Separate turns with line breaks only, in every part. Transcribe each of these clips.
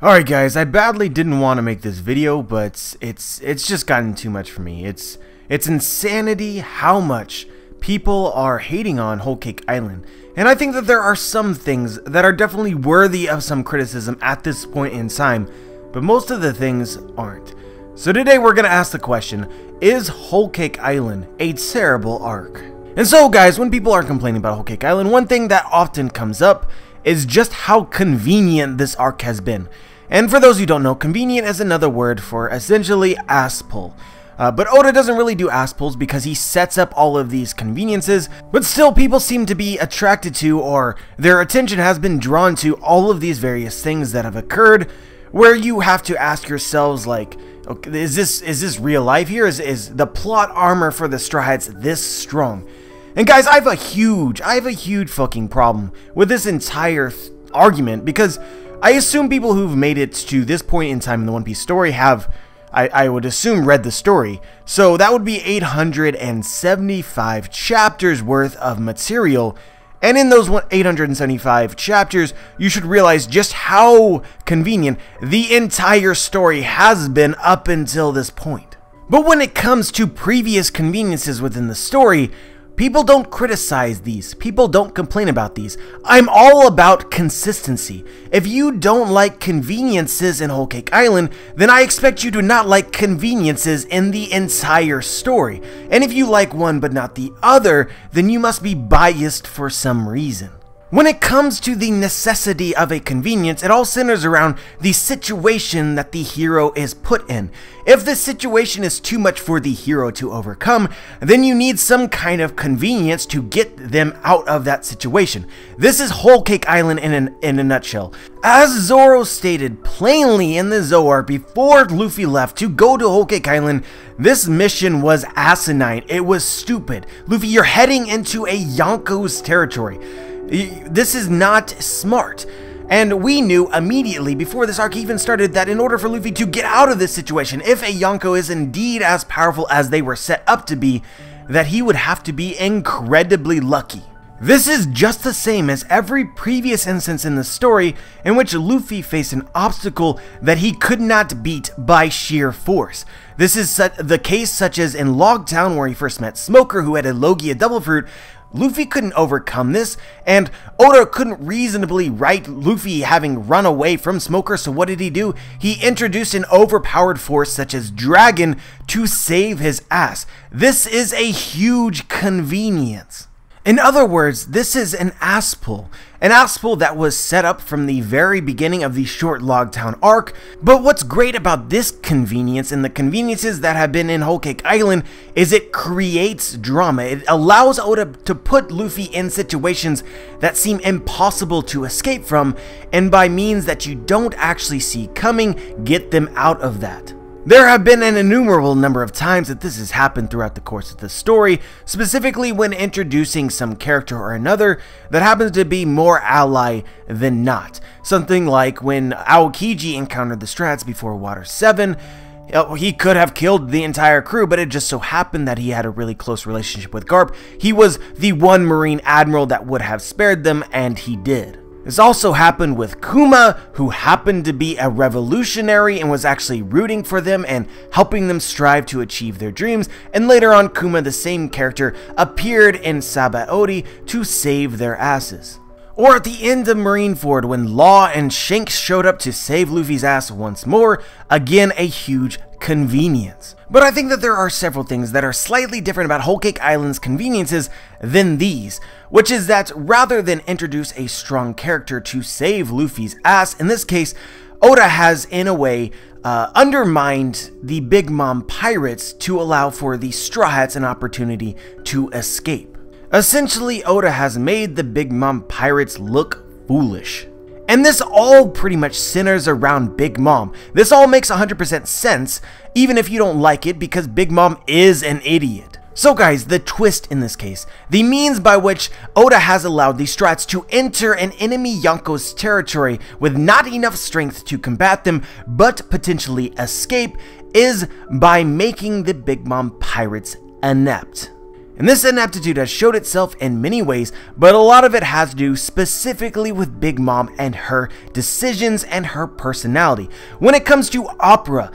Alright guys, I badly didn't want to make this video, but it's just gotten too much for me. It's insanity how much people are hating on Whole Cake Island. And I think that there are some things that are definitely worthy of some criticism at this point in time, but most of the things aren't. So today we're going to ask the question, is Whole Cake Island a terrible arc? And so guys, when people are complaining about Whole Cake Island, one thing that often comes up is just how convenient this arc has been. And for those who don't know, convenient is another word for essentially ass pull. But Oda doesn't really do ass pulls because he sets up all of these conveniences, but still people seem to be attracted to, or their attention has been drawn to, all of these various things that have occurred, where you have to ask yourselves like, okay, is this real life here? Is the plot armor for the Straw Hats this strong? And guys, I have a huge fucking problem with this entire argument, because I assume people who've made it to this point in time in the One Piece story have, I would assume, read the story. So that would be 875 chapters worth of material. And in those 875 chapters, you should realize just how convenient the entire story has been up until this point. But when it comes to previous conveniences within the story, people don't criticize these. People don't complain about these. I'm all about consistency. If you don't like conveniences in Whole Cake Island, then I expect you to not like conveniences in the entire story. And if you like one but not the other, then you must be biased for some reason. When it comes to the necessity of a convenience, it all centers around the situation that the hero is put in. If the situation is too much for the hero to overcome, then you need some kind of convenience to get them out of that situation. This is Whole Cake Island in a nutshell. As Zoro stated plainly in the Zoar before Luffy left to go to Whole Cake Island, this mission was asinine. It was stupid. Luffy, you're heading into a Yonko's territory. This is not smart. And we knew immediately before this arc even started that in order for Luffy to get out of this situation, if a Yonko is indeed as powerful as they were set up to be, that he would have to be incredibly lucky. This is just the same as every previous instance in the story in which Luffy faced an obstacle that he could not beat by sheer force. This is the case such as in Log Town, where he first met Smoker, who had a Logia Double Fruit. Luffy couldn't overcome this, and Oda couldn't reasonably write Luffy having run away from Smoker, so what did he do? He introduced an overpowered force such as Dragon to save his ass. This is a huge convenience. In other words, this is an ass pull that was set up from the very beginning of the short Log Town arc. But what's great about this convenience and the conveniences that have been in Whole Cake Island is it creates drama. It allows Oda to put Luffy in situations that seem impossible to escape from, and by means that you don't actually see coming, get them out of that. There have been an innumerable number of times that this has happened throughout the course of the story, specifically when introducing some character or another that happens to be more ally than not. Something like when Aokiji encountered the Strats before Water 7, he could have killed the entire crew, but it just so happened that he had a really close relationship with Garp. He was the one Marine Admiral that would have spared them, and he did. This also happened with Kuma, who happened to be a revolutionary and was actually rooting for them and helping them strive to achieve their dreams, and later on Kuma, the same character, appeared in Sabaody to save their asses. Or at the end of Marineford, when Law and Shanks showed up to save Luffy's ass once more, again a huge convenience. But I think that there are several things that are slightly different about Whole Cake Island's conveniences than these, which is that rather than introduce a strong character to save Luffy's ass, in this case, Oda has, in a way, undermined the Big Mom pirates to allow for the Straw Hats an opportunity to escape. Essentially, Oda has made the Big Mom pirates look foolish. And this all pretty much centers around Big Mom. This all makes 100% sense, even if you don't like it, because Big Mom is an idiot. So guys, the twist in this case, the means by which Oda has allowed the Strats to enter an enemy Yonko's territory with not enough strength to combat them, but potentially escape, is by making the Big Mom pirates inept. And this ineptitude has showed itself in many ways, but a lot of it has to do specifically with Big Mom and her decisions and her personality. When it comes to Opera,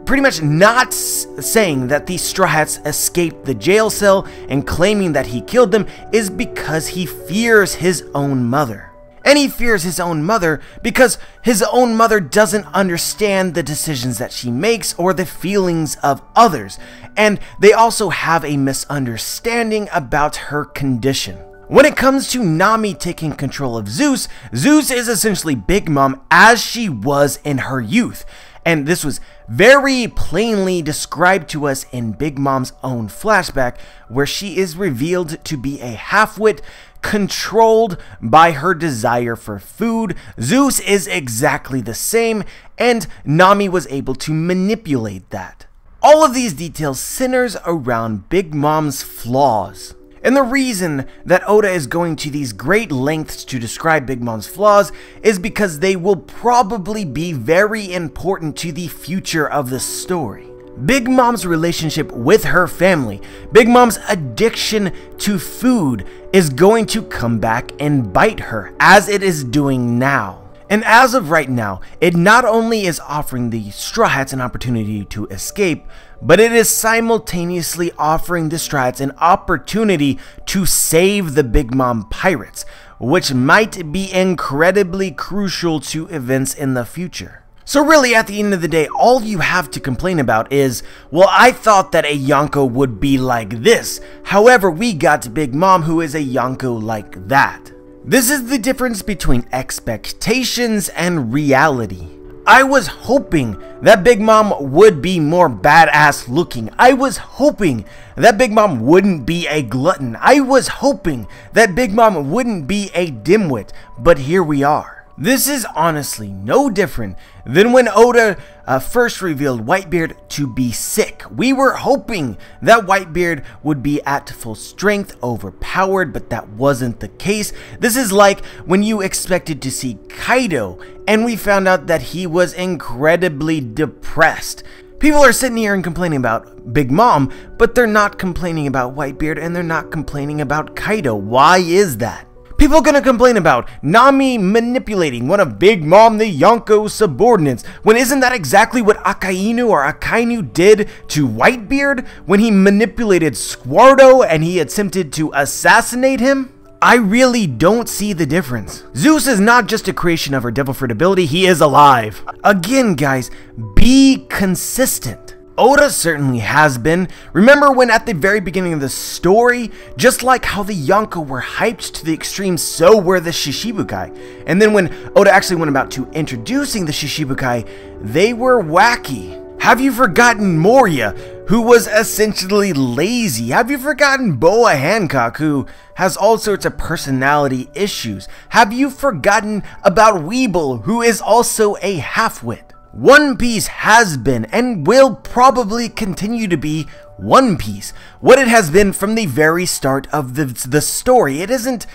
pretty much not saying that the Straw Hats escaped the jail cell and claiming that he killed them is because he fears his own mother. And he fears his own mother because his own mother doesn't understand the decisions that she makes or the feelings of others. And they also have a misunderstanding about her condition. When it comes to Nami taking control of Zeus, Zeus is essentially Big Mom as she was in her youth. And this was very plainly described to us in Big Mom's own flashback, where she is revealed to be a half-wit controlled by her desire for food. Zeus is exactly the same, and Nami was able to manipulate that. All of these details centers around Big Mom's flaws. And the reason that Oda is going to these great lengths to describe Big Mom's flaws is because they will probably be very important to the future of the story. Big Mom's relationship with her family, Big Mom's addiction to food is going to come back and bite her, as it is doing now. And as of right now, it not only is offering the Straw Hats an opportunity to escape, but it is simultaneously offering the Straw Hats an opportunity to save the Big Mom pirates, which might be incredibly crucial to events in the future. So really, at the end of the day, all you have to complain about is, well, I thought that a Yonko would be like this. However, we got Big Mom who is a Yonko like that. This is the difference between expectations and reality. I was hoping that Big Mom would be more badass looking. I was hoping that Big Mom wouldn't be a glutton. I was hoping that Big Mom wouldn't be a dimwit. But here we are. This is honestly no different than when Oda first revealed Whitebeard to be sick. We were hoping that Whitebeard would be at full strength, overpowered, but that wasn't the case. This is like when you expected to see Kaido and we found out that he was incredibly depressed. People are sitting here and complaining about Big Mom, but they're not complaining about Whitebeard and they're not complaining about Kaido. Why is that? People are gonna complain about Nami manipulating one of Big Mom the Yonko's subordinates, when isn't that exactly what Akainu or Akainu did to Whitebeard when he manipulated Squardo and he attempted to assassinate him? I really don't see the difference. Zeus is not just a creation of her devil fruit ability, he is alive. Again, guys, be consistent. Oda certainly has been. Remember when at the very beginning of the story, just like how the Yonko were hyped to the extreme, so were the Shishibukai. And then when Oda actually went about to introducing the Shishibukai, they were wacky. Have you forgotten Moria, who was essentially lazy? Have you forgotten Boa Hancock, who has all sorts of personality issues? Have you forgotten about Weeble, who is also a half-wit? One Piece has been and will probably continue to be One Piece, what it has been from the very start of the story. It isn't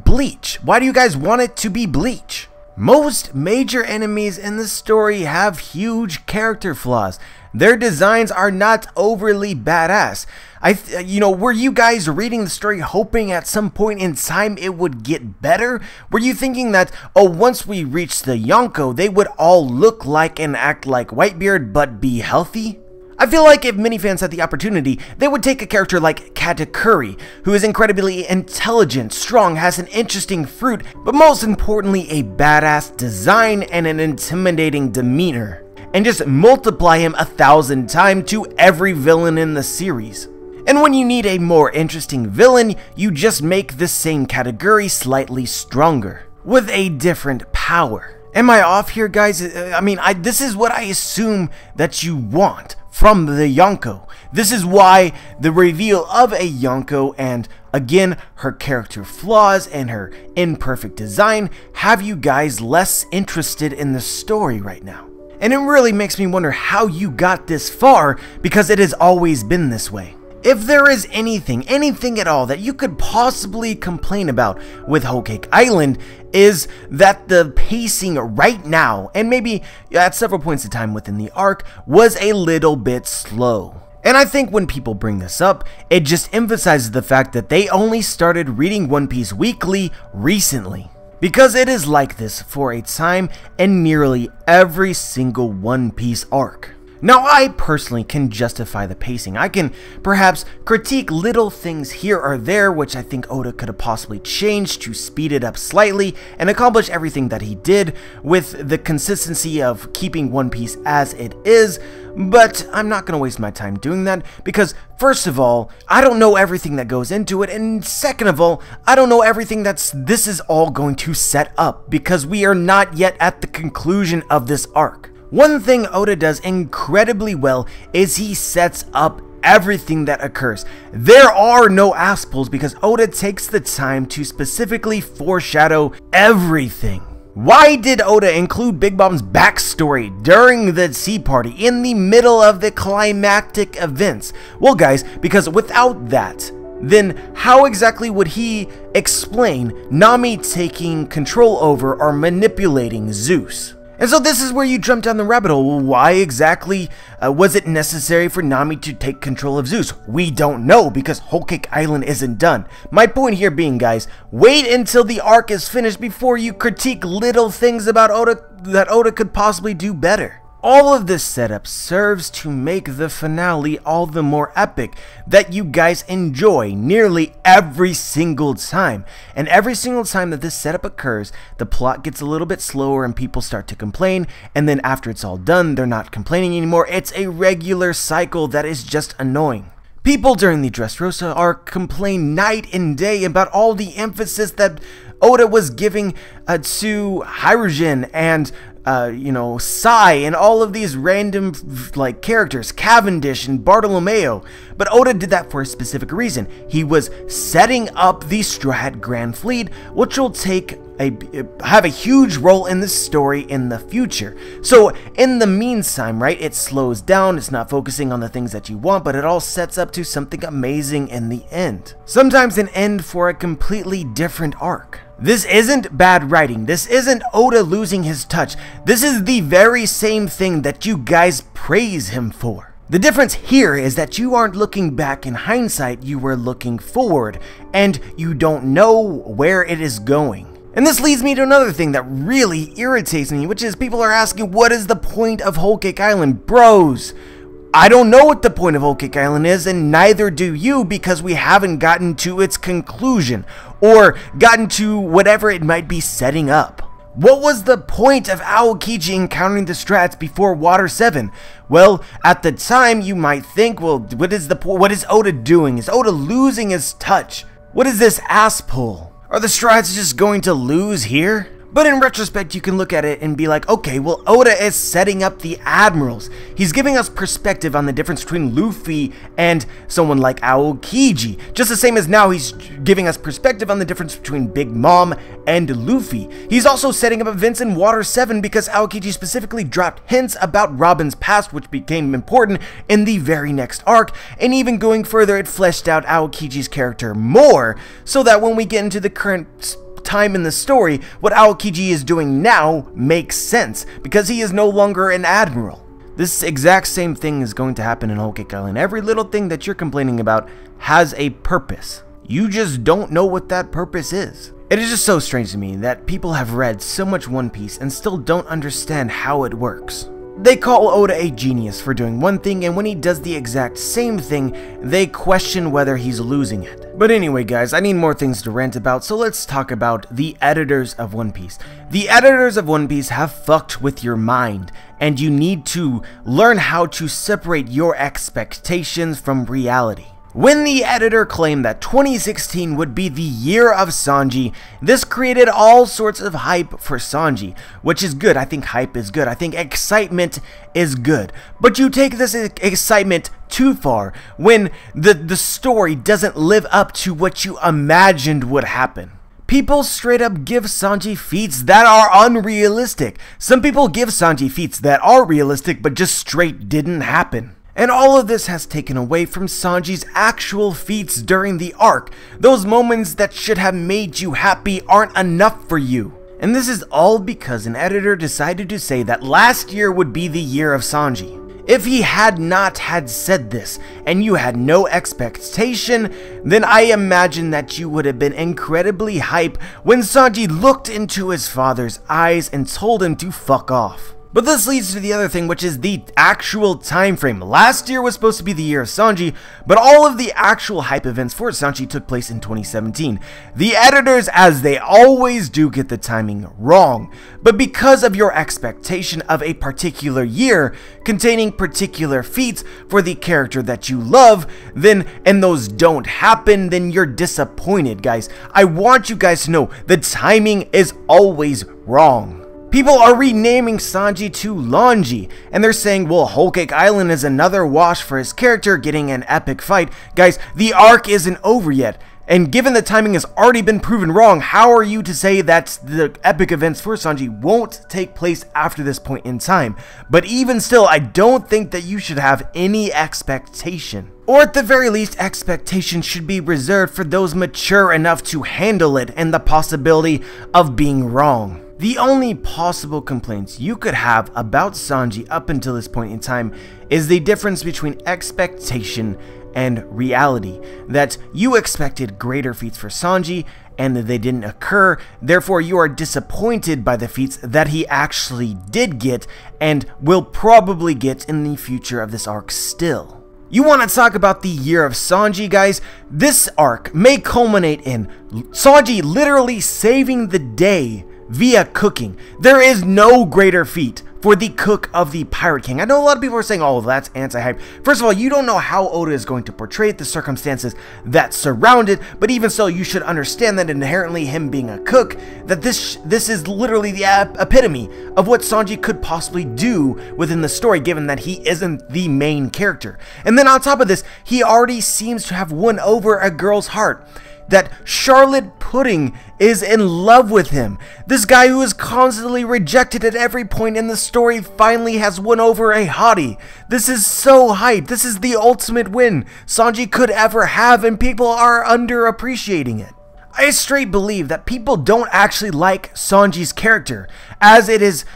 Bleach. Why do you guys want it to be Bleach? Most major enemies in the story have huge character flaws. Their designs are not overly badass. Were you guys reading the story hoping at some point in time it would get better? Were you thinking that, oh, once we reach the Yonko, they would all look like and act like Whitebeard but be healthy? I feel like if many fans had the opportunity, they would take a character like Katakuri, who is incredibly intelligent, strong, has an interesting fruit, but most importantly a badass design and an intimidating demeanor, and just multiply him 1,000 times to every villain in the series. And when you need a more interesting villain, you just make the same category slightly stronger, with a different power. Am I off here, guys? This is what I assume that you want from the Yonko. This is why the reveal of a Yonko and, again, her character flaws and her imperfect design have you guys less interested in the story right now. And it really makes me wonder how you got this far, because it has always been this way. If there is anything at all that you could possibly complain about with Whole Cake Island, is that the pacing right now, and maybe at several points in time within the arc, was a little bit slow. And I think when people bring this up, it just emphasizes the fact that they only started reading One Piece weekly recently. Because it is like this for a time in nearly every single One Piece arc. Now, I personally can justify the pacing. I can perhaps critique little things here or there which I think Oda could have possibly changed to speed it up slightly and accomplish everything that he did with the consistency of keeping One Piece as it is, but I'm not going to waste my time doing that because, first of all, I don't know everything that goes into it, and second of all, I don't know everything this is all going to set up because we are not yet at the conclusion of this arc. One thing Oda does incredibly well is he sets up everything that occurs. There are no ass-pulls because Oda takes the time to specifically foreshadow everything. Why did Oda include Big Mom's backstory during the Sea Party in the middle of the climactic events? Well guys, because without that, then how exactly would he explain Nami taking control over or manipulating Zeus? And so this is where you jump down the rabbit hole. Why exactly was it necessary for Nami to take control of Zeus? We don't know because Whole Cake Island isn't done. My point here being, guys, wait until the arc is finished before you critique little things about Oda that Oda could possibly do better. All of this setup serves to make the finale all the more epic that you guys enjoy nearly every single time. And every single time that this setup occurs, the plot gets a little bit slower and people start to complain, and then after it's all done, they're not complaining anymore. It's a regular cycle that is just annoying. People during the Dressrosa arc complain night and day about all the emphasis that Oda was giving to Hiruzen and Sai and all of these random characters, Cavendish and Bartolomeo. But Oda did that for a specific reason. He was setting up the Straw Hat Grand Fleet, which will have a huge role in the story in the future. So in the meantime, right, it slows down, it's not focusing on the things that you want, but it all sets up to something amazing in the end. Sometimes an end for a completely different arc. This isn't bad writing. This isn't Oda losing his touch. This is the very same thing that you guys praise him for. The difference here is that you aren't looking back in hindsight, you were looking forward, and you don't know where it is going. And this leads me to another thing that really irritates me, which is people are asking, what is the point of Whole Cake Island? Bros, I don't know what the point of Whole Cake Island is, and neither do you, because we haven't gotten to its conclusion, or gotten to whatever it might be setting up. What was the point of Aokiji encountering the Strats before Water 7? Well, at the time you might think, well, what is Oda doing? Is Oda losing his touch? What is this ass pull? Are the Strats just going to lose here? But in retrospect, you can look at it and be like, okay, well, Oda is setting up the admirals. He's giving us perspective on the difference between Luffy and someone like Aokiji. Just the same as now he's giving us perspective on the difference between Big Mom and Luffy. He's also setting up events in Water 7 because Aokiji specifically dropped hints about Robin's past, which became important in the very next arc. And even going further, it fleshed out Aokiji's character more, so that when we get into the current time in the story, what Aokiji is doing now makes sense, because he is no longer an admiral. This exact same thing is going to happen in Whole Cake Island. Every little thing that you're complaining about has a purpose. You just don't know what that purpose is. It is just so strange to me that people have read so much One Piece and still don't understand how it works. They call Oda a genius for doing one thing, and when he does the exact same thing, they question whether he's losing it. But anyway guys, I need more things to rant about, so let's talk about the editors of One Piece. The editors of One Piece have fucked with your mind, and you need to learn how to separate your expectations from reality. When the editor claimed that 2016 would be the year of Sanji, this created all sorts of hype for Sanji, which is good. I think hype is good. I think excitement is good. But you take this excitement too far when the story doesn't live up to what you imagined would happen. People straight up give Sanji feats that are unrealistic. Some people give Sanji feats that are realistic but just straight didn't happen. And all of this has taken away from Sanji's actual feats during the arc. Those moments that should have made you happy aren't enough for you. And this is all because an editor decided to say that last year would be the year of Sanji. If he had not had said this, and you had no expectation, then I imagine that you would have been incredibly hype when Sanji looked into his father's eyes and told him to fuck off. But this leads to the other thing, which is the actual time frame. Last year was supposed to be the year of Sanji, but all of the actual hype events for Sanji took place in 2017. The editors, as they always do, get the timing wrong. But because of your expectation of a particular year containing particular feats for the character that you love, and those don't happen, then you're disappointed, guys. I want you guys to know the timing is always wrong. People are renaming Sanji to Longi, and they're saying, well, Whole Cake Island is another wash for his character getting an epic fight. Guys, the arc isn't over yet, and given the timing has already been proven wrong, how are you to say that the epic events for Sanji won't take place after this point in time? But even still, I don't think that you should have any expectation. Or at the very least, expectation should be reserved for those mature enough to handle it and the possibility of being wrong. The only possible complaints you could have about Sanji up until this point in time is the difference between expectation and reality, that you expected greater feats for Sanji and they didn't occur, therefore you are disappointed by the feats that he actually did get and will probably get in the future of this arc still. You want to talk about the year of Sanji, guys? This arc may culminate in Sanji literally saving the day via cooking. There is no greater feat for the cook of the Pirate King. I know a lot of people are saying, oh, that's anti-hype. First of all, you don't know how Oda is going to portray the circumstances that surround it, but even so, you should understand that inherently him being a cook, that this is literally the epitome of what Sanji could possibly do within the story, given that he isn't the main character. And then on top of this, he already seems to have won over a girl's heart. That Charlotte Pudding is in love with him. This guy who is constantly rejected at every point in the story finally has won over a hottie. This is so hype. This is the ultimate win Sanji could ever have, and people are underappreciating it. I straight believe that people don't actually like Sanji's character, as it is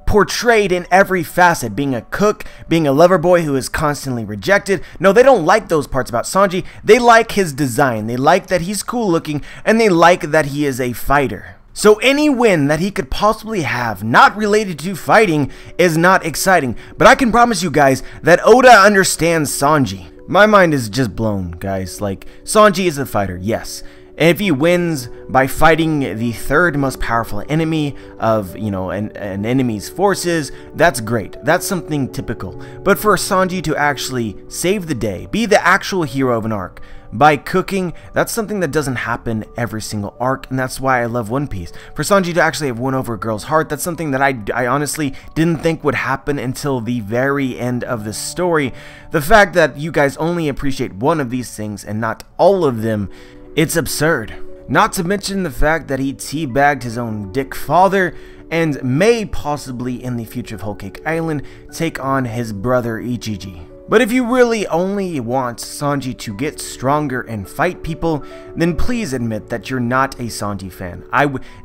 portrayed in every facet, being a cook, being a lover boy who is constantly rejected. No, they don't like those parts about Sanji. They like his design, they like that he's cool looking, and they like that he is a fighter. So any win that he could possibly have not related to fighting is not exciting, but I can promise you guys that Oda understands Sanji. My mind is just blown, guys. Like, Sanji is a fighter, yes. And if he wins by fighting the third most powerful enemy of, an enemy's forces, that's great. That's something typical. But for Sanji to actually save the day, be the actual hero of an arc, by cooking, that's something that doesn't happen every single arc, and that's why I love One Piece. For Sanji to actually have won over a girl's heart, that's something that I honestly didn't think would happen until the very end of the story. The fact that you guys only appreciate one of these things and not all of them, it's absurd. Not to mention the fact that he teabagged his own dick father and may possibly in the future of Whole Cake Island take on his brother Ichiji. But if you really only want Sanji to get stronger and fight people, then please admit that you're not a Sanji fan.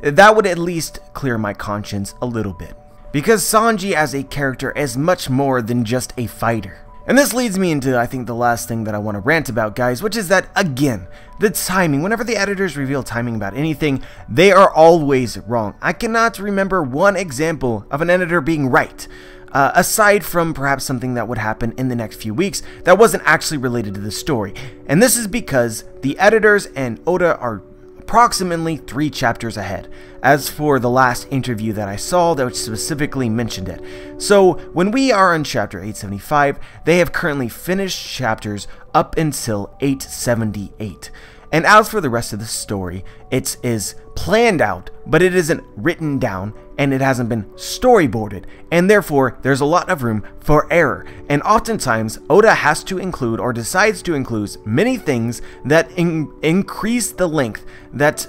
That would at least clear my conscience a little bit. Because Sanji as a character is much more than just a fighter. And this leads me into, I think, the last thing that I want to rant about, guys, which is that, again, the timing. Whenever the editors reveal timing about anything, they are always wrong. I cannot remember one example of an editor being right, aside from perhaps something that would happen in the next few weeks that wasn't actually related to the story. And this is because the editors and Oda are approximately 3 chapters ahead, as for the last interview that I saw that specifically mentioned it. So when we are on chapter 875, they have currently finished chapters up until 878. And as for the rest of the story, it is planned out, but it isn't written down, and it hasn't been storyboarded, and therefore there's a lot of room for error. And oftentimes Oda has to include or decides to include many things that increase the length that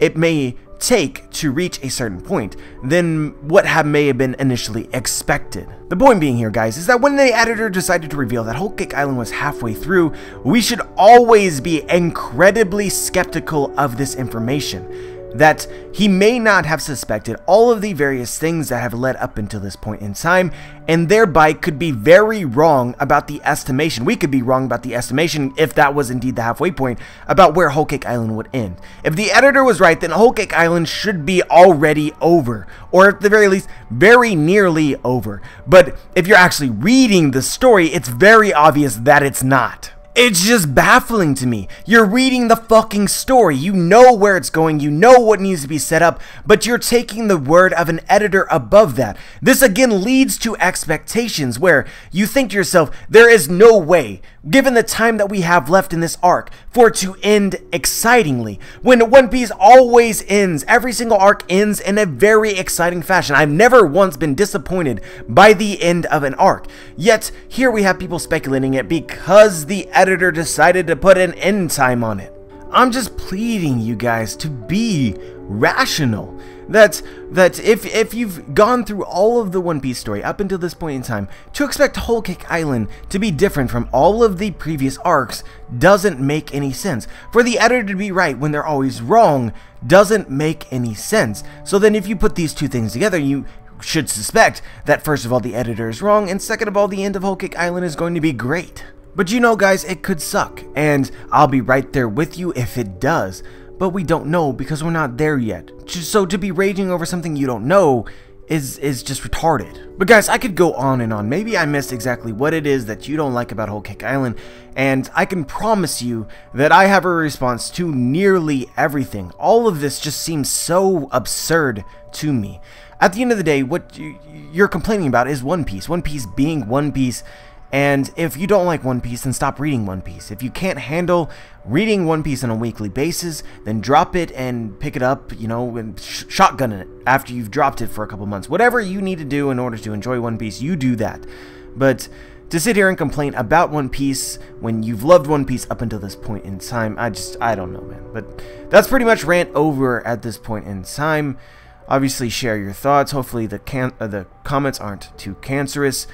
it may take to reach a certain point than what may have been initially expected. The point being here, guys, is that when the editor decided to reveal that Whole Cake Island was halfway through, we should always be incredibly skeptical of this information. that he may not have suspected all of the various things that have led up until this point in time, and thereby could be very wrong about the estimation. We could be wrong about the estimation, if that was indeed the halfway point, about where Whole Cake Island would end. If the editor was right, then Whole Cake Island should be already over, or at the very least, very nearly over. But if you're actually reading the story, it's very obvious that it's not. It's just baffling to me. You're reading the fucking story. You know where it's going. You know what needs to be set up, but you're taking the word of an editor above that. This again leads to expectations where you think to yourself, there is no way, given the time that we have left in this arc, for it to end excitingly. When One Piece always ends, every single arc ends in a very exciting fashion. I've never once been disappointed by the end of an arc. Yet, here we have people speculating it because the editor decided to put an end time on it. I'm just pleading you guys to be rational. That if you've gone through all of the One Piece story up until this point in time, to expect Whole Cake Island to be different from all of the previous arcs doesn't make any sense. For the editor to be right when they're always wrong doesn't make any sense. So then if you put these two things together, you should suspect that first of all the editor is wrong, and second of all the end of Whole Cake Island is going to be great. But you know guys, it could suck, and I'll be right there with you if it does. But we don't know because we're not there yet. So to be raging over something you don't know is just retarded. But guys, I could go on and on. Maybe I missed exactly what it is that you don't like about Whole Cake Island, and I can promise you that I have a response to nearly everything. All of this just seems so absurd to me. At the end of the day, what you're complaining about is One Piece. One Piece being One Piece. And if you don't like One Piece, then stop reading One Piece. If you can't handle reading One Piece on a weekly basis, then drop it and pick it up, you know, and shotgun it after you've dropped it for a couple months. Whatever you need to do in order to enjoy One Piece, you do that. But to sit here and complain about One Piece when you've loved One Piece up until this point in time, I don't know, man. But that's pretty much rant over at this point in time. Obviously, share your thoughts. Hopefully the comments aren't too cancerous.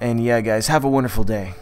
And yeah, guys, have a wonderful day.